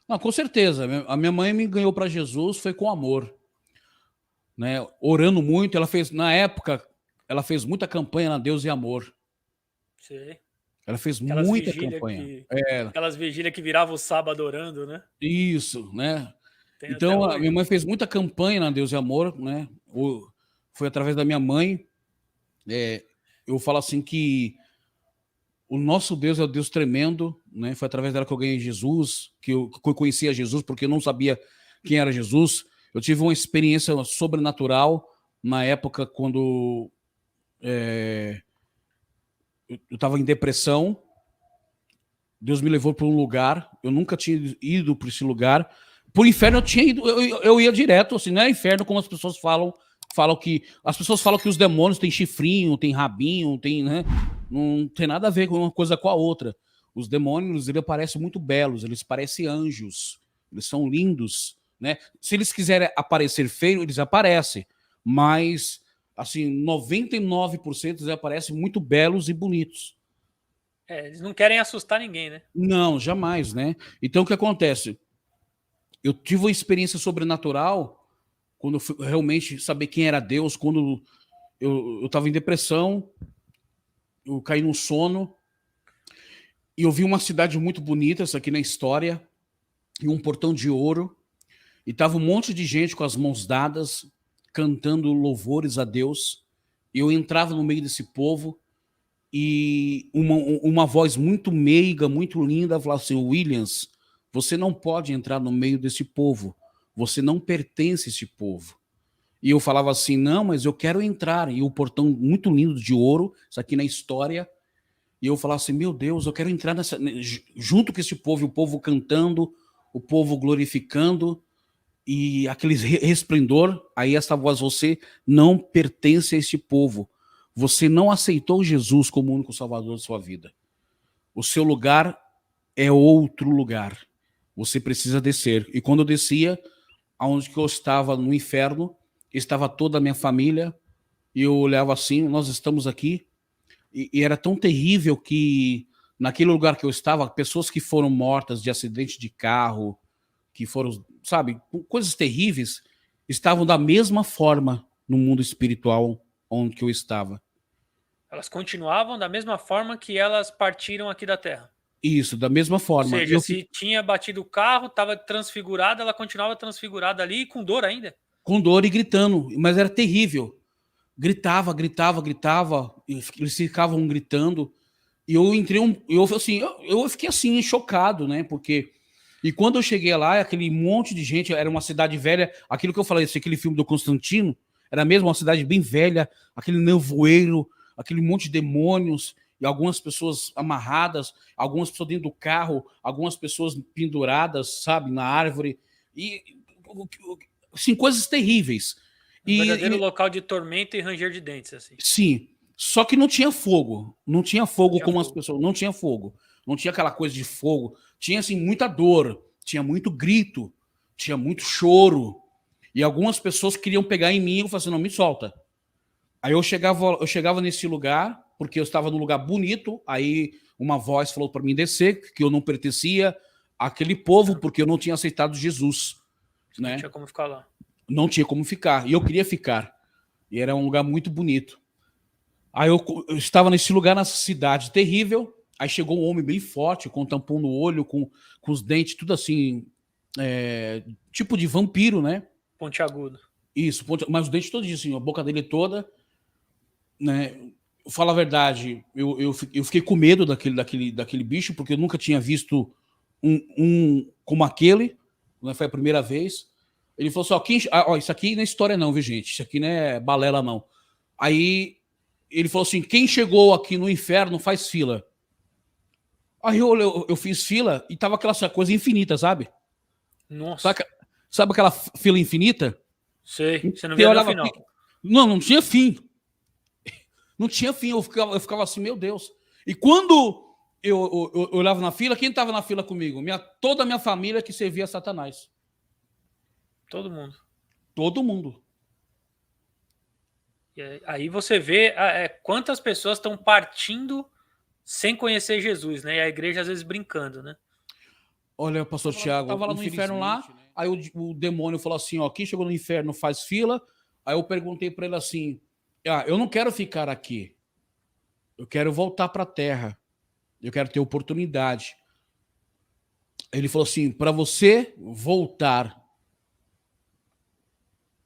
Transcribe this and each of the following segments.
Não, com certeza. A minha mãe me ganhou para Jesus foi com amor, né? Orando muito, ela fez na época, ela fez muita campanha na Deus e Amor. Sei. Ela fez Aquelas muita vigília campanha. que É, aquelas vigília que virava o sábado orando, né. isso, né? Tem até Então, a minha hoje. mãe fez muita campanha na Deus e Amor, né? Foi através da minha mãe. Eu falo assim que o nosso Deus é o Deus tremendo, né? Foi através dela que eu ganhei Jesus, que eu conhecia Jesus, porque eu não sabia quem era Jesus. Eu tive uma experiência sobrenatural na época quando eu estava em depressão. Deus me levou para um lugar, eu nunca tinha ido para esse lugar. Por inferno eu tinha ido, eu ia direto, assim, não é inferno como as pessoas falam, as pessoas falam que os demônios têm chifrinho, têm rabinho, tem, né? Não tem nada a ver com uma coisa com a outra. Os demônios, eles parecem muito belos, eles parecem anjos, eles são lindos, né? Se eles quiserem aparecer feio, eles aparecem, mas assim, 99% eles aparecem muito belos e bonitos. Eles não querem assustar ninguém, né. Não, jamais, né? Então o que acontece? Eu tive uma experiência sobrenatural quando eu fui realmente saber quem era Deus, quando eu estava em depressão, eu caí num sono e eu vi uma cidade muito bonita, essa aqui na história, e um portão de ouro, e tava um monte de gente com as mãos dadas, cantando louvores a Deus. E eu entrava no meio desse povo e uma voz muito meiga, muito linda, falava assim: Williams, você não pode entrar no meio desse povo, você não pertence a esse povo. E eu falava assim: não, mas eu quero entrar. E o portão muito lindo de ouro, isso aqui na história. E eu falava assim: meu Deus, eu quero entrar junto com esse povo, o povo cantando, o povo glorificando, e aquele resplendor. Aí essa voz: você não pertence a esse povo. Você não aceitou Jesus como o único salvador da sua vida. O seu lugar é outro lugar. Você precisa descer. E quando eu descia, aonde que eu estava no inferno, estava toda a minha família, e eu olhava assim: nós estamos aqui. E era tão terrível que naquele lugar que eu estava, pessoas que foram mortas de acidente de carro, que foram, sabe, coisas terríveis, estavam da mesma forma no mundo espiritual onde que eu estava. Elas continuavam da mesma forma que elas partiram aqui da Terra. Isso, da mesma Ou forma. E seja, se tinha batido o carro, estava transfigurada, ela continuava transfigurada ali e com dor ainda. com dor e gritando, mas era terrível. Gritava, gritava, gritava, eles ficavam gritando. E eu entrei eu fiquei assim chocado, né? Porque e quando eu cheguei lá, aquele monte de gente, era uma cidade velha, aquilo que eu falei, aquele filme do Constantino, era mesmo uma cidade bem velha, aquele nevoeiro, aquele monte de demônios, e algumas pessoas amarradas, algumas pessoas dentro do carro, algumas pessoas penduradas, sabe, na árvore, e assim, coisas terríveis. Um verdadeiro E local de tormento e ranger de dentes, assim. sim, só que não tinha fogo, não tinha Não fogo tinha como as fogo. pessoas, não tinha fogo, não tinha aquela coisa de fogo, tinha assim muita dor, tinha muito grito, tinha muito choro, e algumas pessoas queriam pegar em mim e eu falava assim: não, me solta. Aí eu chegava nesse lugar, porque eu estava num lugar bonito, aí uma voz falou para mim descer, que eu não pertencia àquele povo, porque eu não tinha aceitado Jesus, Você não né? tinha como ficar lá. Não tinha como ficar, e eu queria ficar, e era um lugar muito bonito. Aí eu estava nesse lugar, nessa cidade terrível. Aí chegou um homem bem forte, com um tampão no olho, com os dentes tudo assim, tipo de vampiro, né? Pontiagudo. Isso, mas os dentes todos assim, a boca dele toda, né? Fala a verdade, eu fiquei com medo daquele bicho, porque eu nunca tinha visto um como aquele, né? Foi a primeira vez. Ele falou assim: ó, isso aqui não é história, não, viu, gente? Isso aqui não é balela, não. Aí ele falou assim: quem chegou aqui no inferno faz fila. Aí eu fiz fila e tava aquela coisa infinita, sabe? Nossa. Sabe, sabe aquela fila infinita? Sei. Você não Você via nem o olhava assim, final. não tinha fim. Não tinha fim. Eu ficava assim: meu Deus. E quando eu olhava na fila, quem estava na fila comigo? Toda a minha família que servia a Satanás. Todo mundo. Todo mundo. E aí você vê quantas pessoas estão partindo sem conhecer Jesus, né? E a igreja às vezes brincando, né? Olha, pastor Tiago, tava lá no inferno lá, aí o demônio falou assim, ó, quem chegou no inferno faz fila. Aí eu perguntei para ele assim, eu não quero ficar aqui. Eu quero voltar para a terra. Eu quero ter oportunidade. Ele falou assim, para você voltar,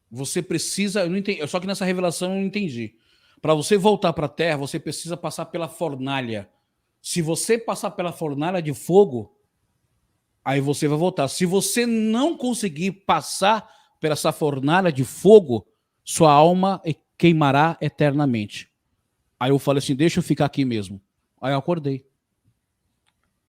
você precisa, eu não entendi, só que nessa revelação eu não entendi. Para você voltar para a terra, você precisa passar pela fornalha. Se você passar pela fornalha de fogo, aí você vai voltar. Se você não conseguir passar por essa fornalha de fogo, sua alma queimará eternamente. Aí eu falei assim, deixa eu ficar aqui mesmo. Aí eu acordei.